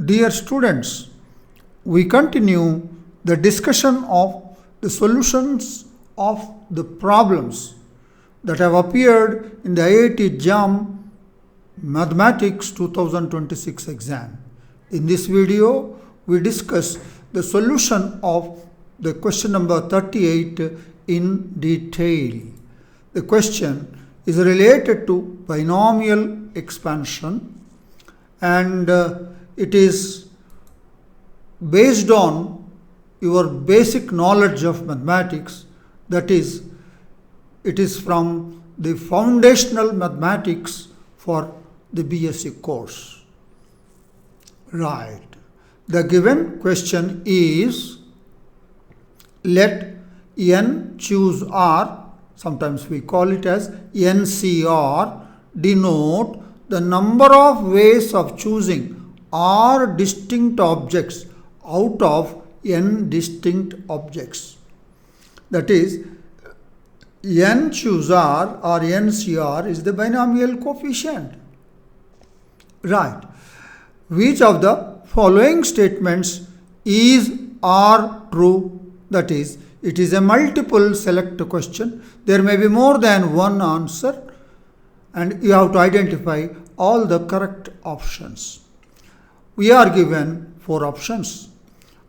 Dear students, we continue the discussion of the solutions of the problems that have appeared in the IIT JAM Mathematics 2026 exam. In this video, we discuss the solution of the question number 38 in detail. The question is related to binomial expansion, and it is based on your basic knowledge of mathematics. That is, it is from the foundational mathematics for the B.Sc course. Right. The given question is, let n choose R, sometimes we call it as NCR, denote the number of ways of choosing R distinct objects out of n distinct objects. That is, n choose R or NCR is the binomial coefficient. Right. Which of the following statements is R true? That is, it is a multiple select question. There may be more than one answer, and you have to identify all the correct options. We are given 4 options.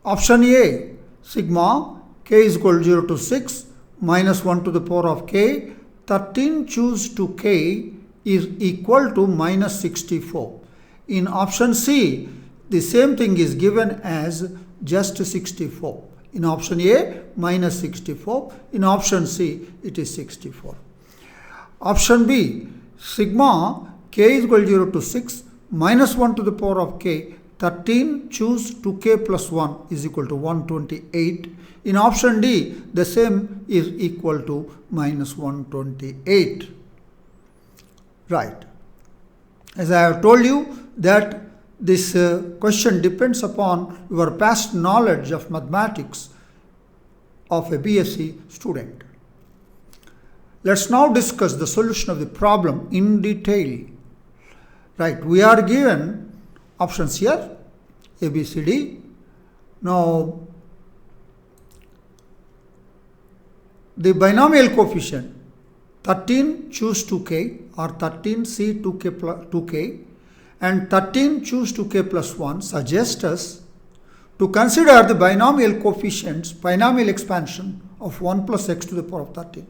Option A, sigma k is equal to 0 to 6 minus 1 to the power of k, 13 choose to k is equal to minus 64. In option C, the same thing is given as just 64. In option A, minus 64. In option C, it is 64. Option B, sigma k is equal to 0 to 6 minus 1 to the power of k, 13 choose to k plus 1 is equal to 128. In option D, the same is equal to minus 128. Right. As I have told you that this question depends upon your past knowledge of mathematics of a B.Sc student. Let's now discuss the solution of the problem in detail. Right, we are given options here, A, B, C, D. Now, the binomial coefficient 13 choose 2k or 13 C 2k plus 2k and 13 choose 2k plus 1 suggest us to consider the binomial coefficients, binomial expansion of 1 plus x to the power of 13.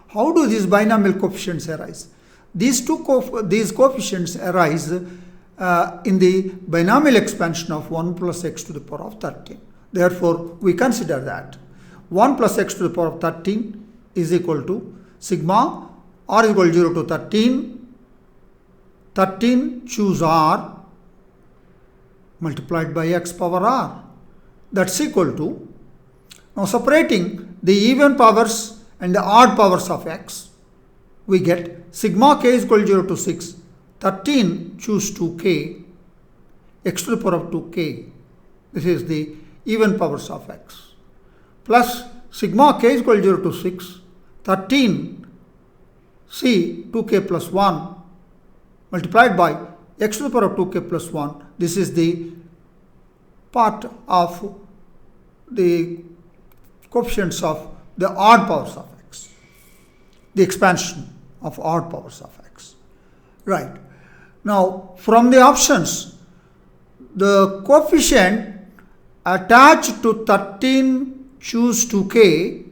How do these binomial coefficients arise? These coefficients arise in the binomial expansion of 1 plus x to the power of 13. Therefore, we consider that 1 plus x to the power of 13 is equal to sigma r is equal to 0 to 13. 13 choose r multiplied by x power r. That's equal to, now separating the even powers and the odd powers of x, we get sigma k is equal to 0 to 6. 13 choose 2k, x to the power of 2k. This is the even powers of x. Plus sigma k is equal to 0 to 6. 13 c 2k plus 1 multiplied by x to the power of 2k plus 1. This is the part of the coefficients of the odd powers of x, the expansion of odd powers of x. Right. Now, from the options, the coefficient attached to 13 choose 2k,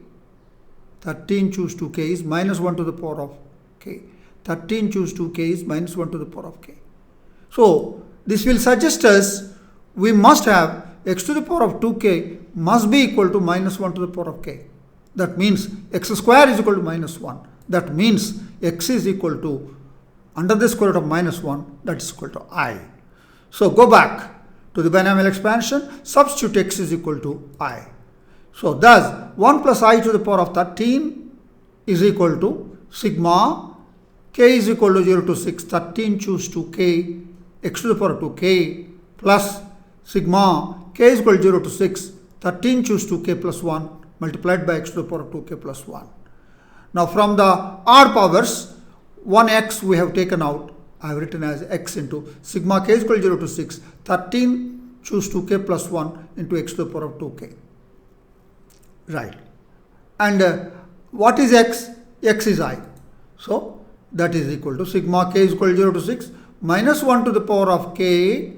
13 choose 2k is minus 1 to the power of k. 13 choose 2k is minus 1 to the power of k. So, this will suggest us we must have x to the power of 2k must be equal to minus 1 to the power of k. That means x square is equal to minus 1. That means x is equal to under the square root of minus 1, that is equal to I. So, go back to the binomial expansion, substitute x is equal to I. So, thus 1 plus I to the power of 13 is equal to sigma k is equal to 0 to 6, 13 choose 2k, x to the power of 2k plus sigma k is equal to 0 to 6, 13 choose 2k plus 1 multiplied by x to the power of 2k plus 1. Now, from the odd powers, 1x we have taken out. I have written as x into sigma k is equal to 0 to 6. 13 choose 2k plus 1 into x to the power of 2k. Right. And what is x? X is I. So that is equal to sigma k is equal to 0 to 6 minus 1 to the power of k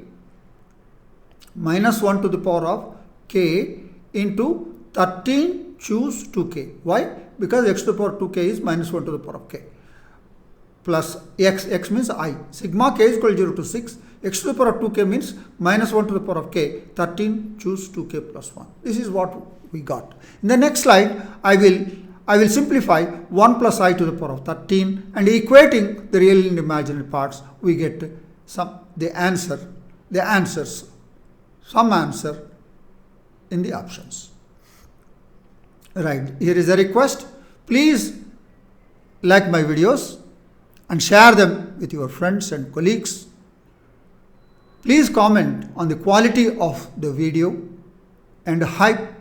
minus 1 to the power of k into 13 choose 2k. Why? Because x to the power of 2k is minus 1 to the power of k plus x means I. Sigma k is equal to 0 to 6. X to the power of 2k means minus 1 to the power of k. 13 choose 2k plus 1. This is what we got. In the next slide, I will simplify 1 plus I to the power of 13 and equating the real and imaginary parts, we get some answer in the options. Right. Here is a request. Please like my videos and share them with your friends and colleagues. Please comment on the quality of the video and hype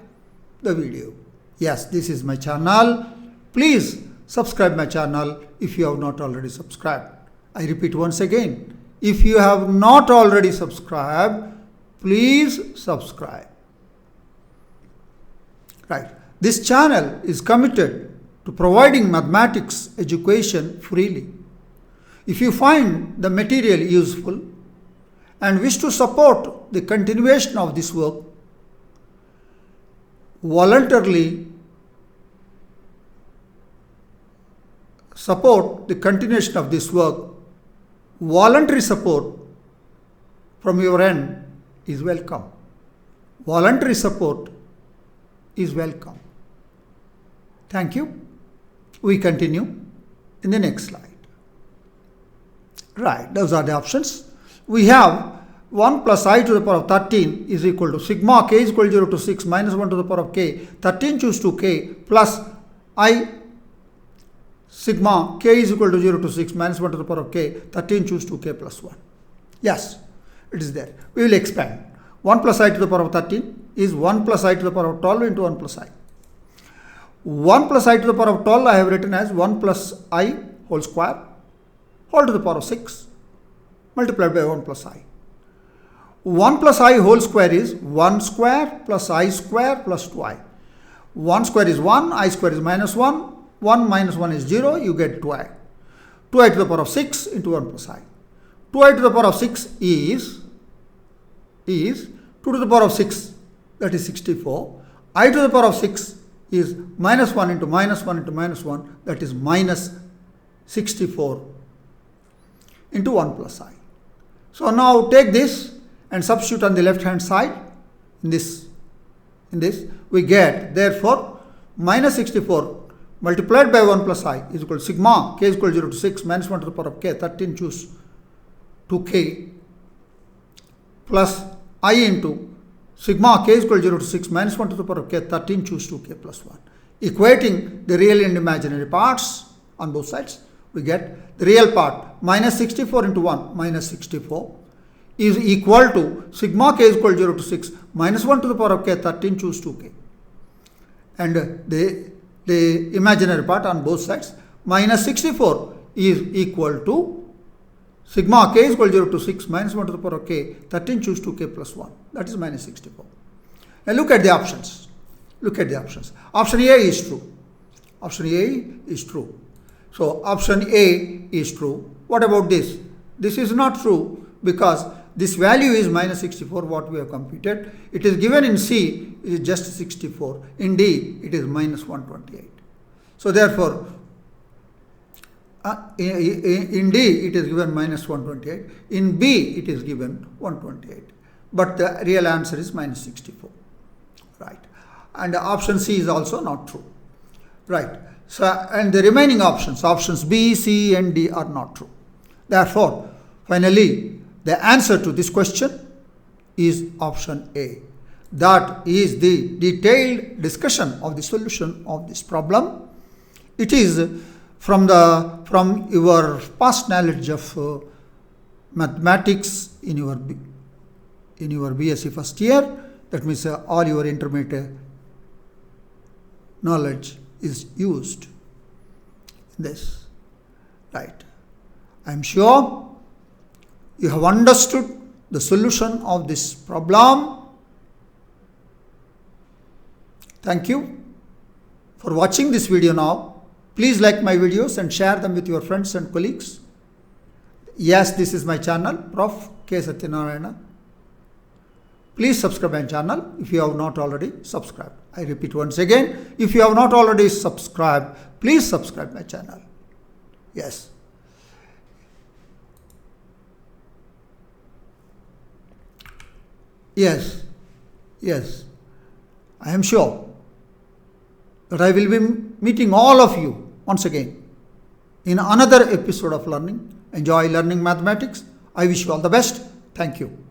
the video. Yes, this is my channel. Please subscribe my channel if you have not already subscribed. I repeat once again, if you have not already subscribed, please subscribe. Right. This channel is committed to providing mathematics education freely. If you find the material useful and wish to support the continuation of this work, voluntarily support the continuation of this work, voluntary support from your end is welcome. Voluntary support is welcome. Thank you. We continue in the next slide. Right, those are the options. We have 1 plus I to the power of 13 is equal to sigma k is equal to 0 to 6 minus 1 to the power of k. 13 choose 2k plus I sigma k is equal to 0 to 6 minus 1 to the power of k. 13 choose 2k plus 1. Yes, it is there. We will expand. 1 plus I to the power of 13 is 1 plus I to the power of 12 into 1 plus I. 1 plus I to the power of 12 I have written as 1 plus I whole square whole to the power of 6 multiplied by 1 plus I. 1 plus I whole square is 1 square plus I square plus 2I. 1 square is 1, I square is minus 1, 1 minus 1 is 0, you get 2I. 2I to the power of 6 into 1 plus I. 2I to the power of 6 is 2 to the power of 6, that is 64. I to the power of 6 is minus 1 into minus 1 into minus 1, that is minus 64 into 1 plus I. So now take this and substitute on the left hand side in this we get therefore minus 64 multiplied by 1 plus I is equal to sigma k is equal to 0 to 6 minus 1 to the power of k. 13 choose 2k plus I into sigma k is equal to 0 to 6 minus 1 to the power of k. 13 choose 2k plus 1. Equating the real and imaginary parts on both sides, we get the real part minus 64 into 1 minus 64 is equal to sigma k is equal to 0 to 6 minus 1 to the power of k. 13 choose 2k. And the imaginary part on both sides minus 64 is equal to sigma k is equal to 0 to 6 minus 1 to the power of k. 13 choose 2k plus 1, that is minus 64. Now look at the options. Option A is true. Option A is true. So option A is true. What about this? This is not true because this value is minus 64 what we have computed. It is given in C, it is just 64. In D, it is minus 128. So therefore, in D, it is given minus 128. In B, it is given 128. But the real answer is minus 64. Right. And option C is also not true. Right. So, and the remaining options B, C, and D are not true. Therefore, finally, the answer to this question is option A. That is the detailed discussion of the solution of this problem. It is from your past knowledge of mathematics in your B.Sc first year. That means all your intermediate knowledge is used in this. Right. I am sure you have understood the solution of this problem. Thank you for watching this video now. Please like my videos and share them with your friends and colleagues. Yes, this is my channel, Prof. K. Satyanarayana. Please subscribe my channel if you have not already subscribed. I repeat once again, if you have not already subscribed, please subscribe my channel. Yes. Yes. I am sure that I will be meeting all of you once again in another episode of learning. Enjoy learning mathematics. I wish you all the best. Thank you.